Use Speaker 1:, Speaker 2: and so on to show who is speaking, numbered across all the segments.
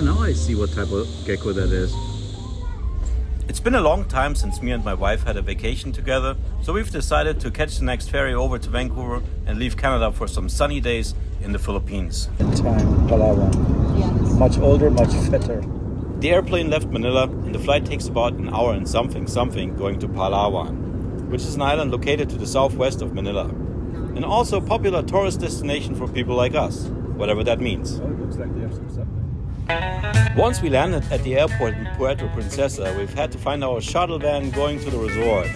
Speaker 1: now I see what type of gecko that is.
Speaker 2: It's been a long time since me and my wife had a vacation together, so we've decided to catch the next ferry over to Vancouver and leave Canada for some sunny days in the Philippines.
Speaker 1: Time, Palawan.
Speaker 3: Yes.
Speaker 1: Much older, much fitter.
Speaker 2: The airplane left Manila and the flight takes about an hour and something going to Palawan, which is an island located to the southwest of Manila, and also a popular tourist destination for people like us, whatever that means.
Speaker 1: Oh, it looks like they have some subway.
Speaker 2: Once we landed at the airport in Puerto Princesa, we've had to find our shuttle van going to the resort,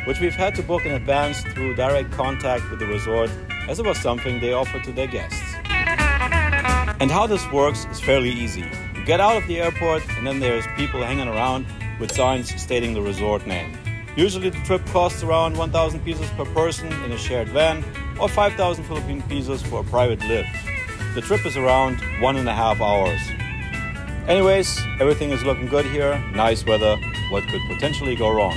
Speaker 2: which we've had to book in advance through direct contact with the resort, as it was something they offer to their guests. And how this works is fairly easy. You get out of the airport and then there's people hanging around with signs stating the resort name. Usually the trip costs around 1,000 pesos per person in a shared van or 5,000 Philippine pesos for a private lift. The trip is around 1.5 hours. Anyways, everything is looking good here, nice weather, what could potentially go wrong?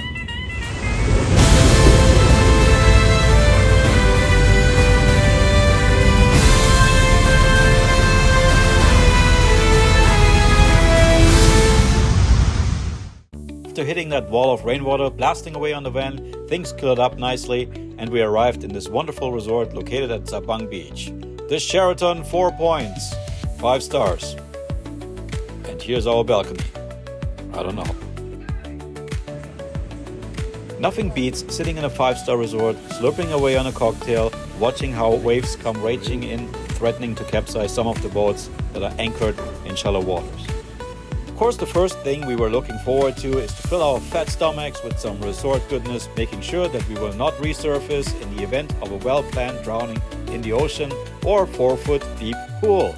Speaker 2: After hitting that wall of rainwater blasting away on the van, things cleared up nicely and we arrived in this wonderful resort located at Sabang Beach. The Sheraton 4 points, 5 stars. And here's our balcony. I don't know. Nothing beats sitting in a 5-star resort, slurping away on a cocktail, watching how waves come raging in, threatening to capsize some of the boats that are anchored in shallow waters. Of course, the first thing we were looking forward to is to fill our fat stomachs with some resort goodness, making sure that we will not resurface in the event of a well-planned drowning in the ocean or 4-foot deep pool.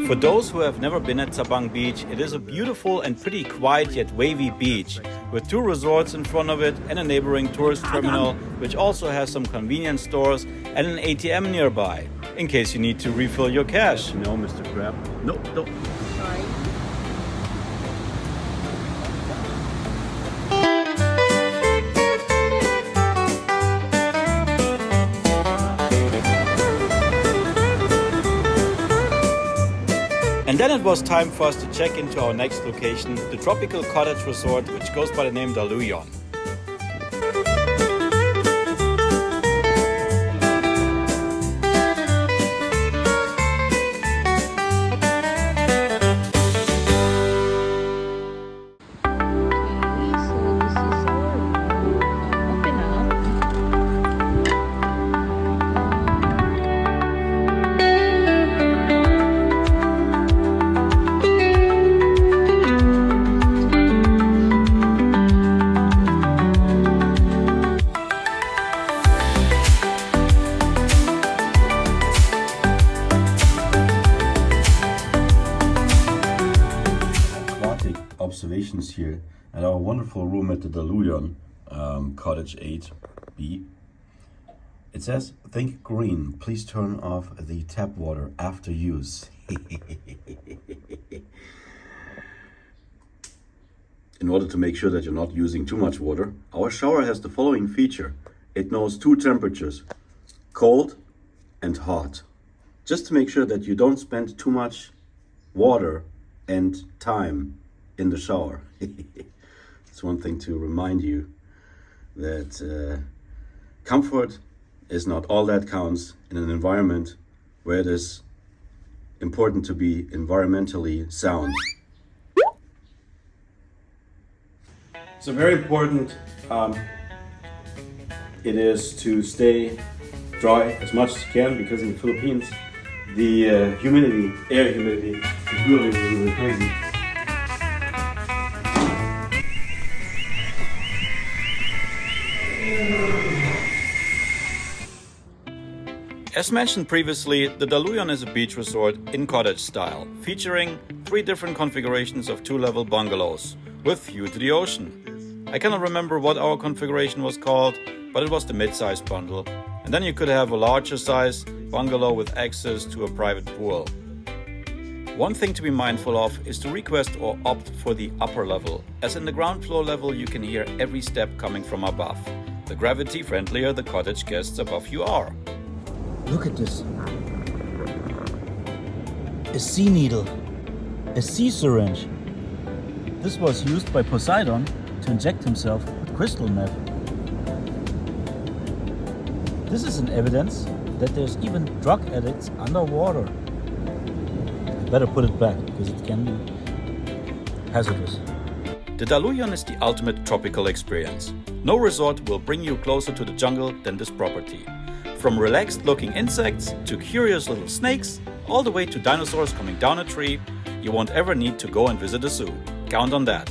Speaker 2: For those who have never been at Sabang Beach, it is a beautiful and pretty quiet yet wavy beach with 2 resorts in front of it and a neighboring tourist terminal which also has some convenience stores and an ATM nearby in case you need to refill your cash.
Speaker 1: No, Mr. Crab. No, no.
Speaker 3: Sorry.
Speaker 2: And then it was time for us to check into our next location, the tropical cottage resort which goes by the name Daluyon.
Speaker 4: Observations here at our wonderful room at the Daluyon, cottage 8B. It says, think green, please turn off the tap water after use. In order to make sure that you're not using too much water, our shower has the following feature. It knows 2 temperatures, cold and hot, just to make sure that you don't spend too much water and time in the shower. It's one thing to remind you that comfort is not all that counts in an environment where it is important to be environmentally sound.
Speaker 2: So very important it is to stay dry as much as you can, because in the Philippines the air humidity is really crazy. As mentioned previously, the Daluyon is a beach resort in cottage style, featuring 3 different configurations of 2-level bungalows with view to the ocean. I cannot remember what our configuration was called, but it was the mid-size bundle. And then you could have a larger size bungalow with access to a private pool. One thing to be mindful of is to request or opt for the upper level, as in the ground floor level you can hear every step coming from above. The gravity friendlier the cottage guests above you are.
Speaker 3: Look at this. A sea needle. A sea syringe. This was used by Poseidon to inject himself with crystal meth. This is an evidence that there's even drug addicts underwater. Better put it back, because it can be hazardous.
Speaker 2: The Daluyon is the ultimate tropical experience. No resort will bring you closer to the jungle than this property. From relaxed looking insects to curious little snakes, all the way to dinosaurs coming down a tree, you won't ever need to go and visit a zoo. Count on that.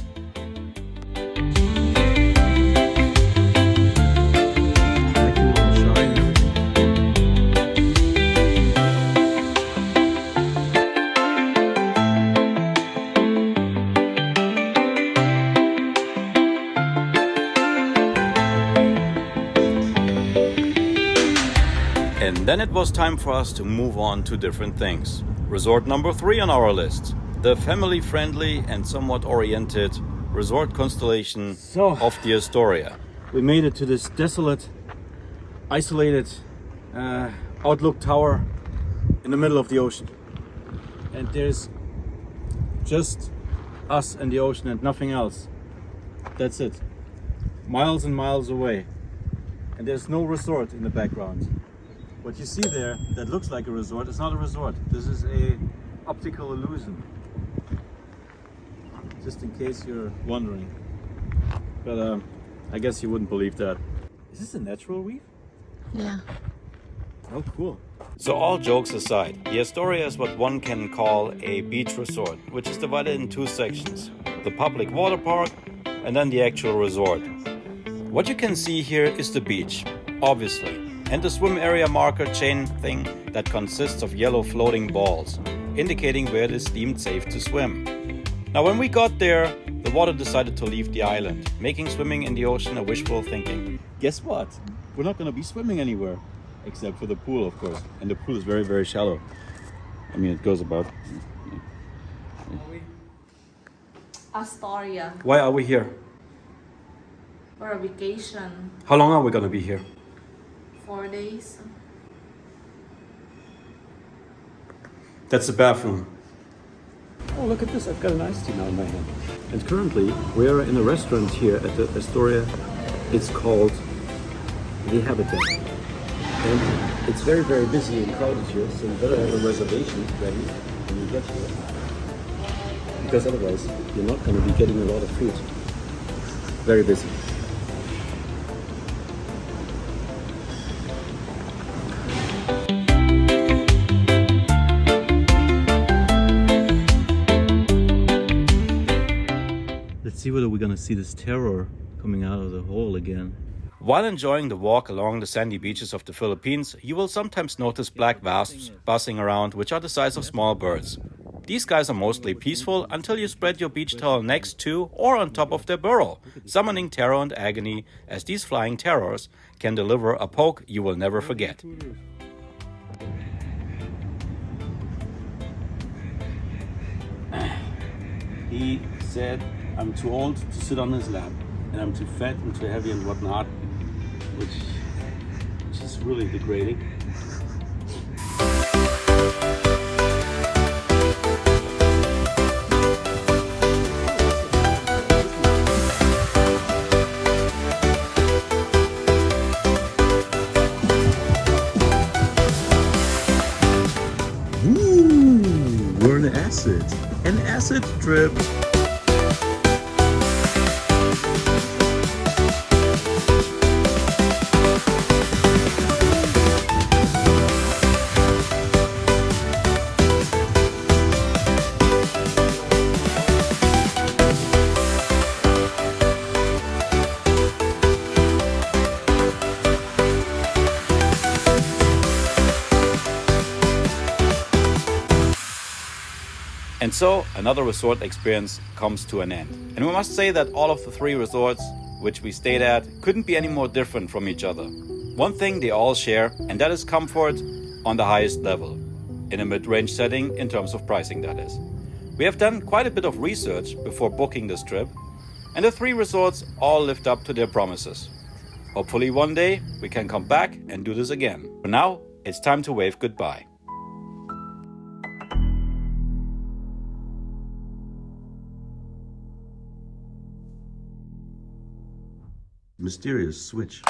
Speaker 2: And then it was time for us to move on to different things. Resort number 3 on our list. The family-friendly and somewhat oriented resort constellation of the Astoria.
Speaker 3: We made it to this desolate, isolated outlook tower in the middle of the ocean. And there's just us and the ocean and nothing else. That's it. Miles and miles away. And there's no resort in the background. What you see there that looks like a resort is not a resort. This is a optical illusion. Just in case you're wondering. But I guess you wouldn't believe that. Is this a natural reef?
Speaker 5: Yeah.
Speaker 3: Oh, cool.
Speaker 2: So all jokes aside, the Astoria is what one can call a beach resort, which is divided in 2 sections. The public water park and then the actual resort. What you can see here is the beach, obviously, and the swim area marker chain thing that consists of yellow floating balls, indicating where it is deemed safe to swim. Now when we got there, the water decided to leave the island, making swimming in the ocean a wishful thinking.
Speaker 3: Guess what? We're not going to be swimming anywhere. Except for the pool, of course. And the pool is very, very shallow. I mean, it goes about...
Speaker 5: Astoria
Speaker 2: Why are we here?
Speaker 5: for a vacation.
Speaker 2: How long are we gonna be here?
Speaker 5: 4 days.
Speaker 2: That's the bathroom.
Speaker 1: Oh, look at this. I've got an iced tea now in my hand. And currently, we're in a restaurant here at the Astoria. It's called The Habitat. And it's very, very busy and crowded here, so you better have a reservation ready when you get here. Because otherwise, you're not going to be getting a lot of food. Very busy.
Speaker 3: Let's see whether we're going to see this terror coming out of the hole again.
Speaker 2: While enjoying the walk along the sandy beaches of the Philippines, you will sometimes notice black wasps buzzing around, which are the size of small birds. These guys are mostly peaceful until you spread your beach towel next to or on top of their burrow, summoning terror and agony, as these flying terrors can deliver a poke you will never forget.
Speaker 3: He said, I'm too old to sit on his lap, and I'm too fat and too heavy and whatnot, which is really degrading.
Speaker 1: Ooh, we're an acid trip.
Speaker 2: And so, another resort experience comes to an end. And we must say that all of the 3 resorts which we stayed at couldn't be any more different from each other. One thing they all share, and that is comfort on the highest level. in a mid-range setting in terms of pricing, that is. We have done quite a bit of research before booking this trip, and the 3 resorts all lived up to their promises. Hopefully one day we can come back and do this again. For now, it's time to wave goodbye.
Speaker 4: Mysterious switch.